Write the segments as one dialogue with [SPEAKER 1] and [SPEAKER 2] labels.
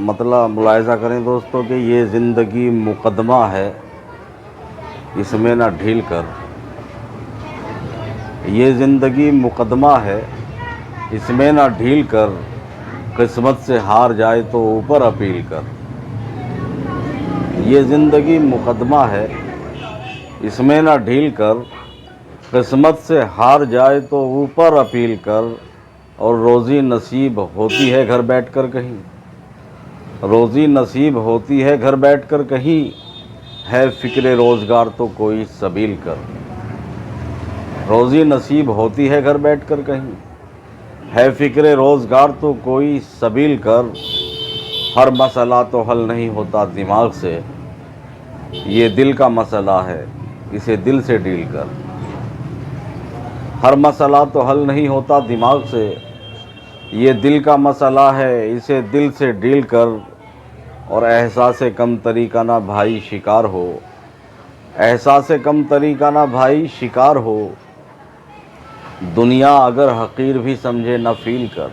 [SPEAKER 1] مطلب ملاحظہ کریں دوستوں کہ یہ زندگی مقدمہ ہے، اس میں نہ ڈھیل کر. یہ زندگی مقدمہ ہے، اس میں نہ ڈھیل کر. قسمت سے ہار جائے تو اوپر اپیل کر. یہ زندگی مقدمہ ہے، اس میں نہ ڈھیل کر. قسمت سے ہار جائے تو اوپر اپیل کر. اور روزی نصیب ہوتی ہے گھر بیٹھ کر کہیں. روزی نصیب ہوتی ہے گھر بیٹھ کر کہیں. ہے فکر روزگار تو کوئی سبیل کر. روزی نصیب ہوتی ہے گھر بیٹھ کر کہیں. ہے فکر روزگار تو کوئی سبیل کر. ہر مسئلہ تو حل نہیں ہوتا دماغ سے. یہ دل کا مسئلہ ہے، اسے دل سے ڈیل کر. ہر مسئلہ تو حل نہیں ہوتا دماغ سے. یہ دل کا مسئلہ ہے، اسے دل سے ڈیل کر. اور احساس کمتری کا نہ بھائی شکار ہو. احساس کمتری کا نہ بھائی شکار ہو. دنیا اگر حقیر بھی سمجھے نہ فیل کر.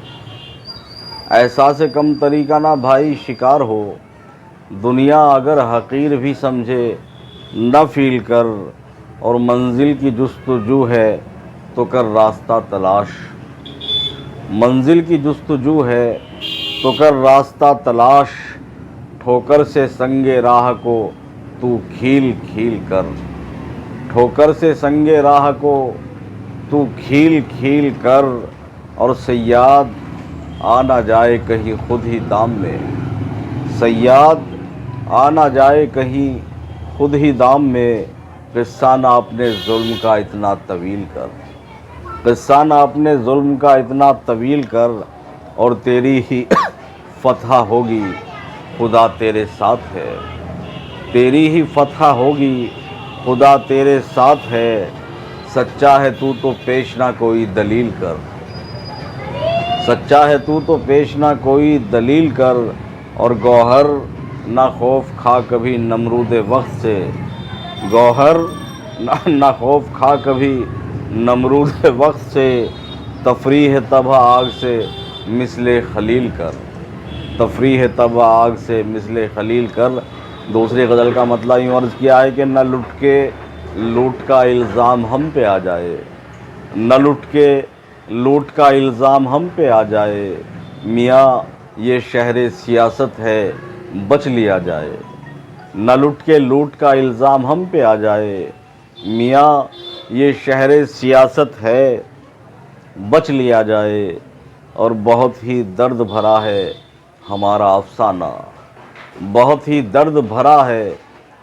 [SPEAKER 1] احساس کمتری کا نہ بھائی شکار ہو. دنیا اگر حقیر بھی سمجھے نہ فیل کر. اور منزل کی جستجو ہے تو کر راستہ تلاش. منزل کی جستجو ہے تو کر راستہ تلاش. ٹھوکر سے سنگ راہ کو تو کھیل کھیل کر. ٹھوکر سے سنگ راہ کو تو کھیل کھیل کر. اور صیاد آ نہ جائے کہیں خود ہی دام میں. صیاد آ نہ جائے کہیں خود ہی دام میں. قصہ نہ اپنے ظلم کا اتنا طویل کر. قصہ نہ اپنے ظلم کا اتنا طویل کر. اور تیری ہی فتح ہوگی، خدا تیرے ساتھ ہے. تیری ہی فتح ہوگی، خدا تیرے ساتھ ہے. سچا ہے تو پیش نہ کوئی دلیل کر. سچا ہے تو پیش نہ کوئی دلیل کر. اور گوہر نہ خوف کھا کبھی نمرود وقت سے. گوہر نہ خوف کھا کبھی نمرود وقت سے. تفریح طبع آگ سے مثل خلیل کر. تفریح طبع آگ سے مثل خلیل کر. دوسری غزل کا مطلب یوں عرض کیا ہے کہ نہ لٹ کے لوٹ کا الزام ہم پہ آ جائے. نہ لٹ کے لوٹ کا الزام ہم پہ آ جائے. میاں یہ شہر سیاست ہے بچ لیا جائے. نہ لٹ کے لوٹ کا الزام ہم پہ آ جائے. میاں یہ شہر سیاست ہے بچ لیا جائے. اور بہت ہی درد بھرا ہے ہمارا افسانہ. بہت ہی درد بھرا ہے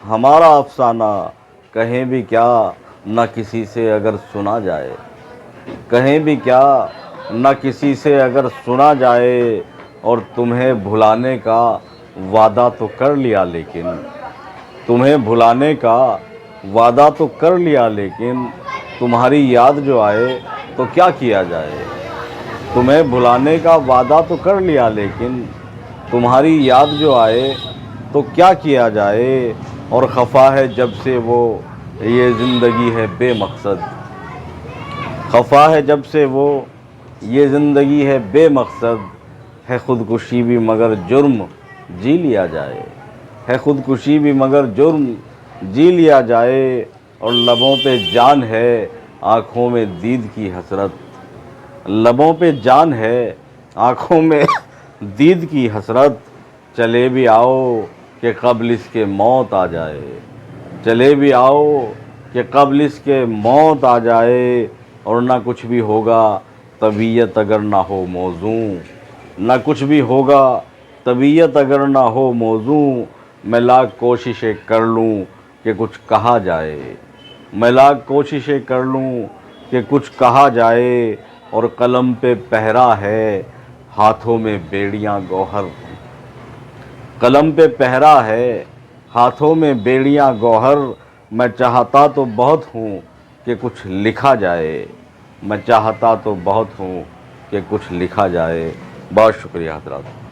[SPEAKER 1] ہمارا افسانہ. کہیں بھی کیا نہ کسی سے اگر سنا جائے. کہیں بھی کیا نہ کسی سے اگر سنا جائے. اور تمہیں بھلانے کا وعدہ تو کر لیا لیکن. تمہیں بھلانے کا وعدہ تو کر لیا لیکن. تمہاری یاد جو آئے تو کیا کیا جائے. تمہیں بھلانے کا وعدہ تو کر لیا لیکن. تمہاری یاد جو آئے تو کیا کیا جائے. اور خفا ہے جب سے وہ یہ زندگی ہے بے مقصد. خفا ہے جب سے وہ یہ زندگی ہے بے مقصد. ہے خودکشی بھی مگر جرم جی لیا جائے. ہے خودکشی بھی مگر جرم جی لیا جائے. اور لبوں پہ جان ہے آنکھوں میں دید کی حسرت. لبوں پہ جان ہے آنکھوں میں دید کی حسرت. چلے بھی آؤ کہ قبل اس کے موت آ جائے. چلے بھی آؤ کہ قبل اس کے موت آ جائے. اور نہ کچھ بھی ہوگا طبیعت اگر نہ ہو موزوں. نہ کچھ بھی ہوگا طبیعت اگر نہ ہو موزوں. میں لاکھ کوششیں کر لوں کہ کچھ کہا جائے. میں لاکھ کوششیں کر لوں کہ کچھ کہا جائے. اور قلم پہ پہرا ہے ہاتھوں میں بیڑیاں گوہر. قلم پہ پہرا ہے ہاتھوں میں بیڑیاں گوہر. میں چاہتا تو بہت ہوں کہ کچھ لکھا جائے. میں چاہتا تو بہت ہوں کہ کچھ لکھا جائے. بہت شکریہ حضرات.